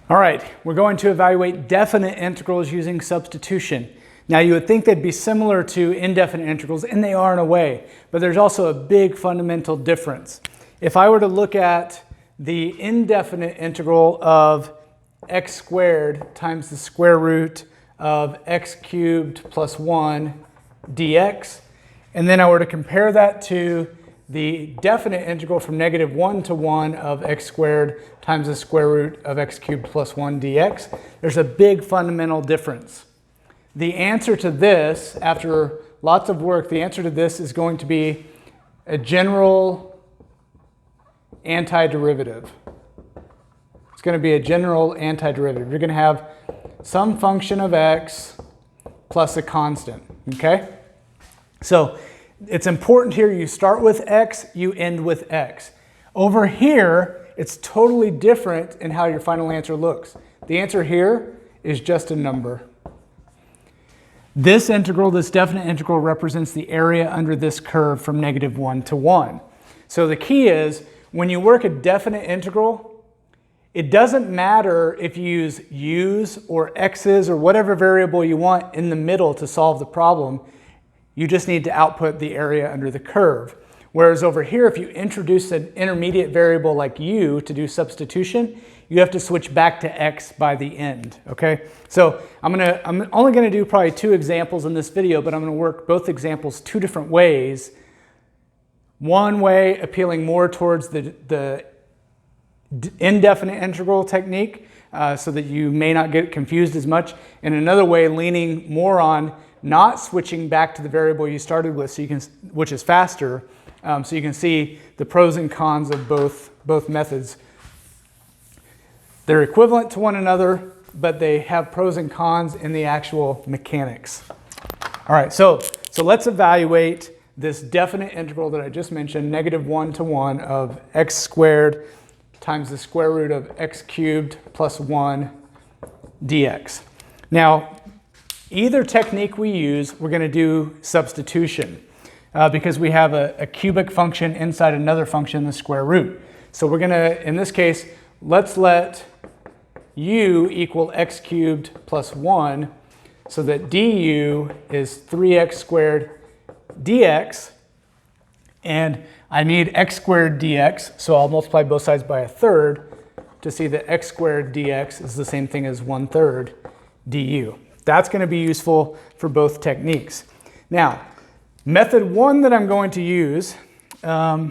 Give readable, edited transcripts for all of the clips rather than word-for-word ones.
All right, we're going to evaluate definite integrals using substitution. Now you would think they'd be similar to indefinite integrals, and they are in a way, but there's also a big fundamental difference. If I were to look at the indefinite integral of x squared times the square root of x cubed plus 1 dx, and then I were to compare that to the definite integral from -1 to 1 of x squared times the square root of x cubed plus 1 dx, there's a big fundamental difference. The answer to this, after lots of work, the answer to this is going to be a general antiderivative. It's going to be a general antiderivative. You're going to have some function of x plus a constant, okay? So it's important here you start with x, you end with x. Over here, it's totally different in how your final answer looks. The answer here is just a number. This integral, this definite integral, represents the area under this curve from -1 to 1. So the key is, when you work a definite integral, it doesn't matter if you use u's or x's or whatever variable you want in the middle to solve the problem. You just need to output the area under the curve. Whereas over here, if you introduce an intermediate variable like u to do substitution, you have to switch back to x by the end, okay? So I'm only gonna do probably 2 examples in this video, but I'm gonna work both examples 2 different ways. One way appealing more towards the indefinite integral technique, so that you may not get confused as much, and another way leaning more on not switching back to the variable you started with, so you can, which is faster, so you can see the pros and cons of both methods. They're equivalent to one another, but they have pros and cons in the actual mechanics. All right, so let's evaluate this definite integral that I just mentioned, -1 to 1 of x squared times the square root of x cubed plus 1 dx. Now, either technique we use, we're going to do substitution because we have a cubic function inside another function, the square root. So we're going to, in this case, let's let u equal x cubed plus 1 so that du is 3x squared dx, and I need x squared dx, so I'll multiply both sides by 1/3 to see that x squared dx is the same thing as 1/3 du. That's going to be useful for both techniques. Now, method 1 that I'm going to use, so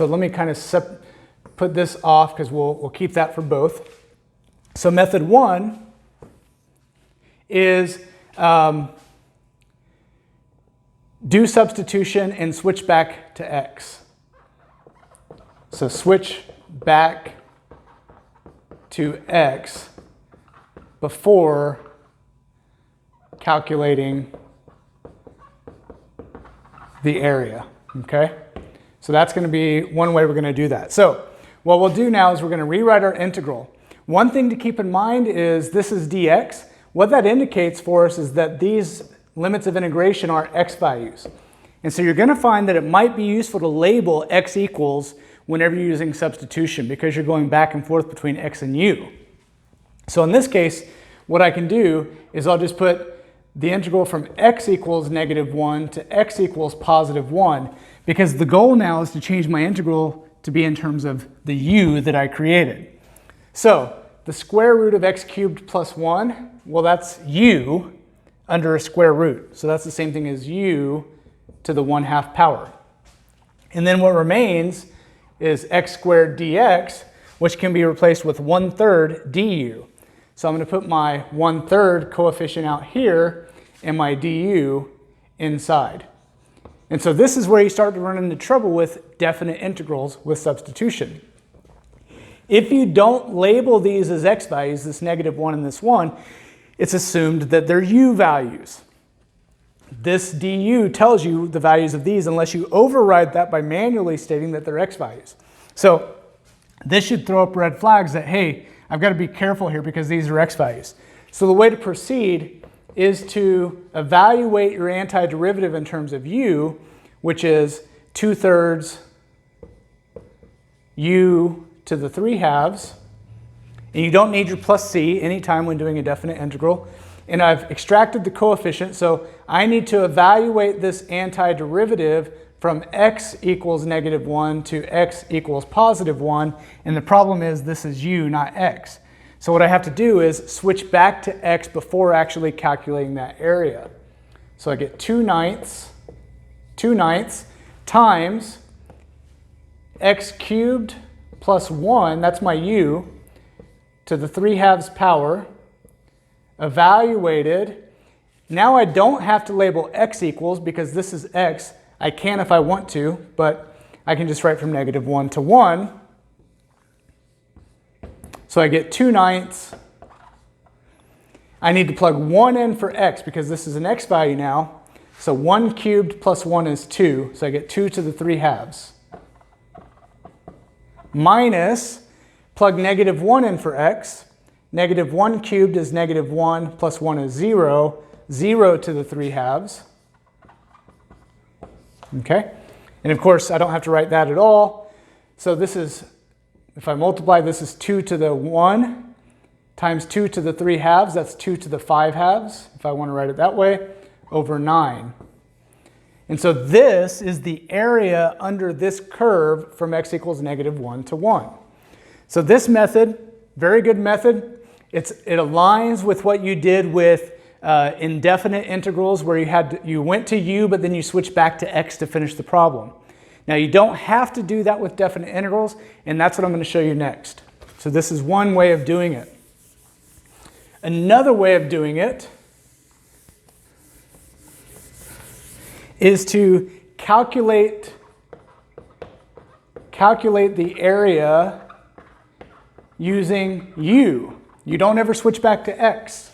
let me kind of put this off because we'll keep that for both. So method 1 is do substitution and switch back to x. So switch back to x before calculating the area, okay? So that's going to be one way we're going to do that. So what we'll do now is we're going to rewrite our integral. One thing to keep in mind is this is dx. What that indicates for us is that these limits of integration are x values. And so you're going to find that it might be useful to label x equals whenever you're using substitution because you're going back and forth between x and u. So in this case, what I can do is I'll just put the integral from x equals -1 to x equals +1 because the goal now is to change my integral to be in terms of the u that I created. So the square root of x cubed plus 1, well, that's u under a square root. So that's the same thing as u to the 1/2 power. And then what remains is x squared dx, which can be replaced with 1/3 du. So I'm going to put my 1/3 coefficient out here and my du inside. And so this is where you start to run into trouble with definite integrals with substitution. If you don't label these as x values, this -1 and this 1, it's assumed that they're u values. This du tells you the values of these unless you override that by manually stating that they're x values. So this should throw up red flags that, hey, I've got to be careful here because these are x values. So the way to proceed is to evaluate your antiderivative in terms of u, which is 2/3 u to the 3/2, And you don't need your plus c anytime when doing a definite integral. And I've extracted the coefficient, so I need to evaluate this antiderivative from x equals -1 to x equals +1. And the problem is this is u, not x. So what I have to do is switch back to x before actually calculating that area. So I get 2/9 times x cubed plus 1, that's my u, to the 3/2 power, evaluated. Now I don't have to label x equals because this is x. I can if I want to, but I can just write from -1 to 1. So I get 2/9. I need to plug 1 in for x because this is an x value now. So 1 cubed plus 1 is 2. So I get 2 to the 3/2. Minus, plug -1 in for x. -1 cubed is -1 plus 1 is 0. 0 to the 3/2. Okay? And of course, I don't have to write that at all. So this is, if I multiply, this is 2 to the 1 times 2 to the 3/2. That's 2 to the 5/2, if I want to write it that way, over 9. And so this is the area under this curve from x equals -1 to 1. So this method, very good method. It aligns with what you did with indefinite integrals, where you went to u, but then you switched back to x to finish the problem. Now you don't have to do that with definite integrals, and that's what I'm going to show you next. So this is one way of doing it. Another way of doing it is to calculate the area using u. You don't ever switch back to x.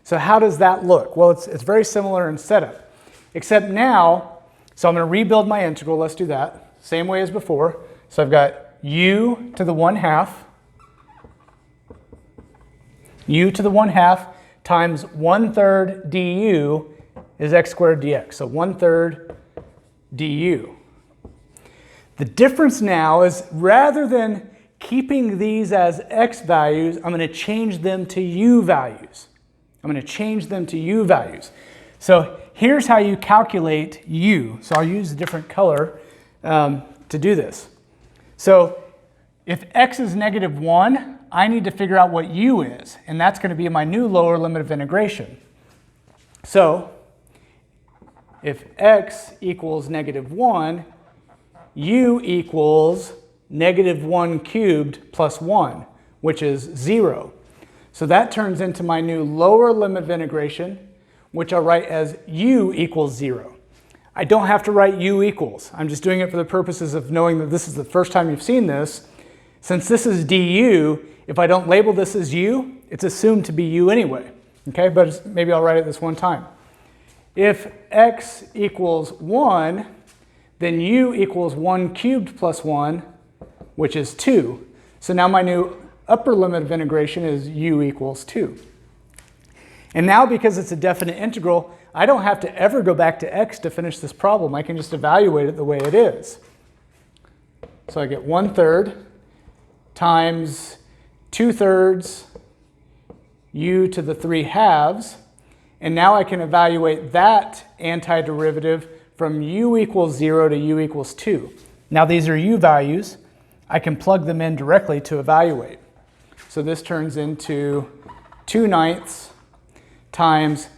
So how does that look? Well, it's very similar in setup, except now, so I'm going to rebuild my integral. Let's do that. Same way as before. So I've got u to the 1/2, u to the 1/2 times 1/3 du is x squared dx. So 1/3 du. The difference now is rather than keeping these as x values, I'm going to change them to u values. I'm going to change them to u values. So here's how you calculate u. So I'll use a different color to do this. So if x is -1, I need to figure out what u is, and that's going to be my new lower limit of integration. So if x equals -1, u equals -1 cubed plus 1, which is 0. So that turns into my new lower limit of integration, which I'll write as u equals 0. I don't have to write u equals. I'm just doing it for the purposes of knowing that this is the first time you've seen this. Since this is du, if I don't label this as u, it's assumed to be u anyway. Okay, but maybe I'll write it this one time. If x equals 1, then u equals 1 cubed plus 1, which is 2. So now my new upper limit of integration is u equals 2. And now because it's a definite integral, I don't have to ever go back to x to finish this problem. I can just evaluate it the way it is. So I get 1/3 times 2/3 u to the 3/2. And now I can evaluate that antiderivative from u equals 0 to u equals 2. Now these are u values. I can plug them in directly to evaluate. So this turns into 2/9 times,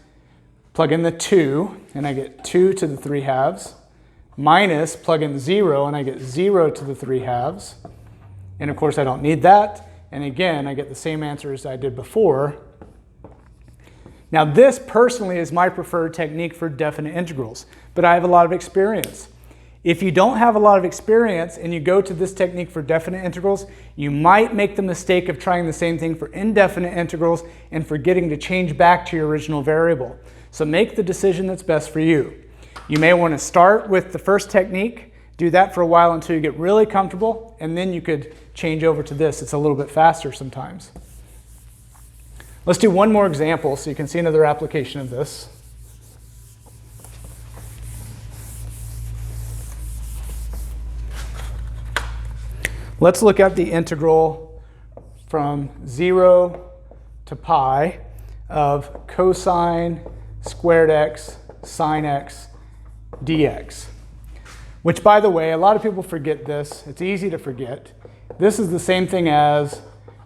plug in the 2, and I get 2 to the 3/2, minus, plug in 0, and I get 0 to the 3/2. And of course I don't need that. And again, I get the same answer as I did before. Now this personally is my preferred technique for definite integrals, but I have a lot of experience. If you don't have a lot of experience and you go to this technique for definite integrals, you might make the mistake of trying the same thing for indefinite integrals and forgetting to change back to your original variable. So make the decision that's best for you. You may want to start with the first technique, do that for a while until you get really comfortable, and then you could change over to this. It's a little bit faster sometimes. Let's do one more example so you can see another application of this. Let's look at the integral from 0 to pi of cosine squared x sine x dx. Which, by the way, a lot of people forget this. It's easy to forget. This is the same thing as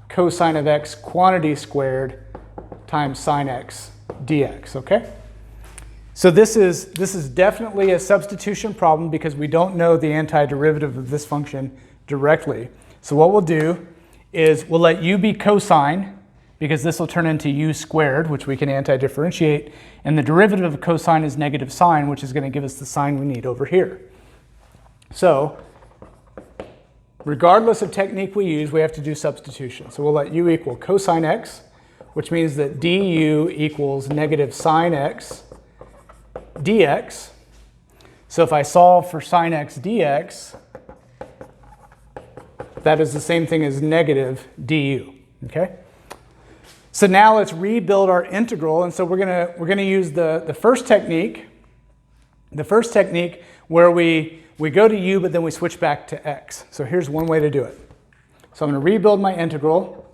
cosine of x quantity squared times sine x dx, okay? So this is definitely a substitution problem because we don't know the antiderivative of this function directly. So what we'll do is we'll let u be cosine because this will turn into u squared, which we can antidifferentiate, and the derivative of cosine is negative sine, which is going to give us the sign we need over here. So regardless of technique we use, we have to do substitution. So we'll let u equal cosine x, which means that du equals negative sine x dx. So if I solve for sine x dx, that is the same thing as negative du, okay? So now let's rebuild our integral, and so we're gonna use the first technique where we go to u, but then we switch back to x. So here's one way to do it. So I'm going to rebuild my integral.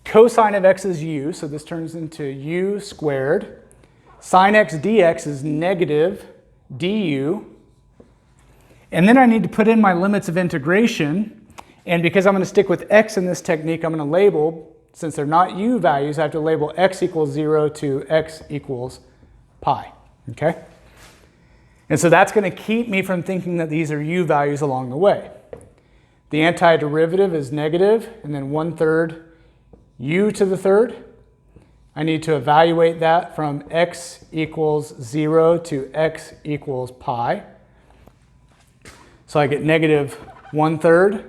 Cosine of x is u, so this turns into u squared. Sine x dx is negative du. And then I need to put in my limits of integration. And because I'm going to stick with x in this technique, I'm going to label, since they're not u values, I have to label x equals 0 to x equals pi. Okay? And so that's going to keep me from thinking that these are u values along the way. The antiderivative is negative, and then 1/3 u to the third. I need to evaluate that from x equals 0 to x equals pi. So I get negative 1/3.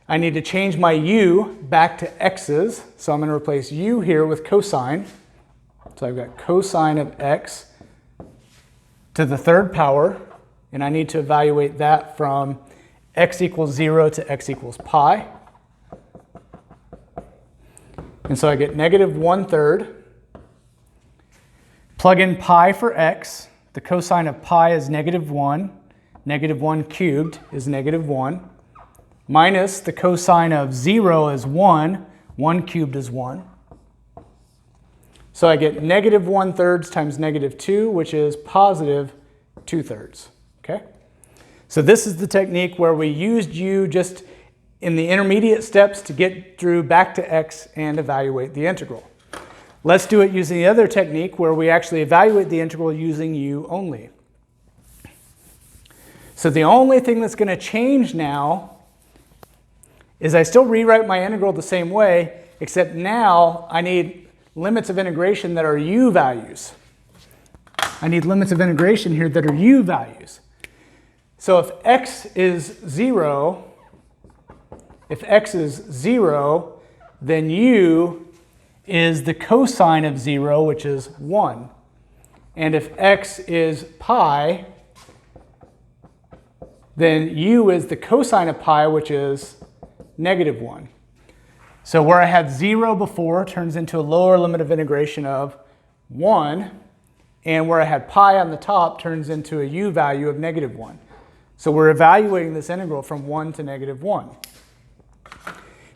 I need to change my u back to x's, so I'm going to replace u here with cosine. So I've got cosine of x to the third power, and I need to evaluate that from x equals 0 to x equals pi. And so I get negative 1/3. Plug in pi for x. The cosine of pi is negative 1. Negative 1 cubed is negative 1. Minus the cosine of 0 is 1. 1 cubed is 1. So I get negative 1/3 times negative 2, which is positive 2/3. Okay? So this is the technique where we used u just in the intermediate steps to get through back to x and evaluate the integral. Let's do it using the other technique where we actually evaluate the integral using u only. So the only thing that's going to change now is I still rewrite my integral the same way, except now I need limits of integration that are u values. I need limits of integration here that are u values. So if x is 0, then u is the cosine of 0, which is 1. And if x is pi, then u is the cosine of pi, which is negative 1. So where I had 0 before turns into a lower limit of integration of 1, and where I had pi on the top turns into a u value of negative 1. So we're evaluating this integral from 1 to negative 1.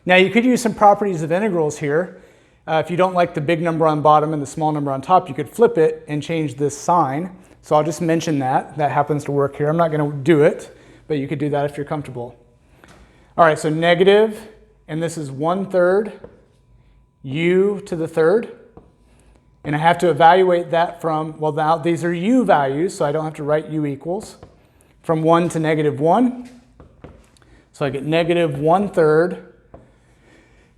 Now you could use some properties of integrals here. If you don't like the big number on bottom and the small number on top, you could flip it and change this sign. So I'll just mention that. That happens to work here. I'm not going to do it, but you could do that if you're comfortable. All right, so negative, and this is 1/3 u to the third. And I have to evaluate that from, well, now these are u values, so I don't have to write u equals, from 1 to negative 1. So I get negative 1/3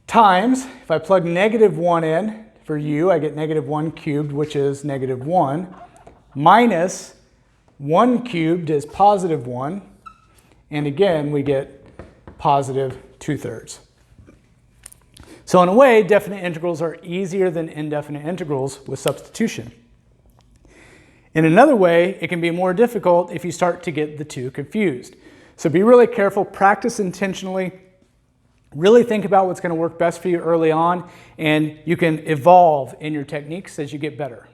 times, if I plug negative 1 in for u, I get negative 1 cubed, which is negative 1, minus 1 cubed is positive 1, and again, we get positive 2/3. So in a way, definite integrals are easier than indefinite integrals with substitution. In another way, it can be more difficult if you start to get the two confused. So be really careful, practice intentionally, really think about what's going to work best for you early on, and you can evolve in your techniques as you get better.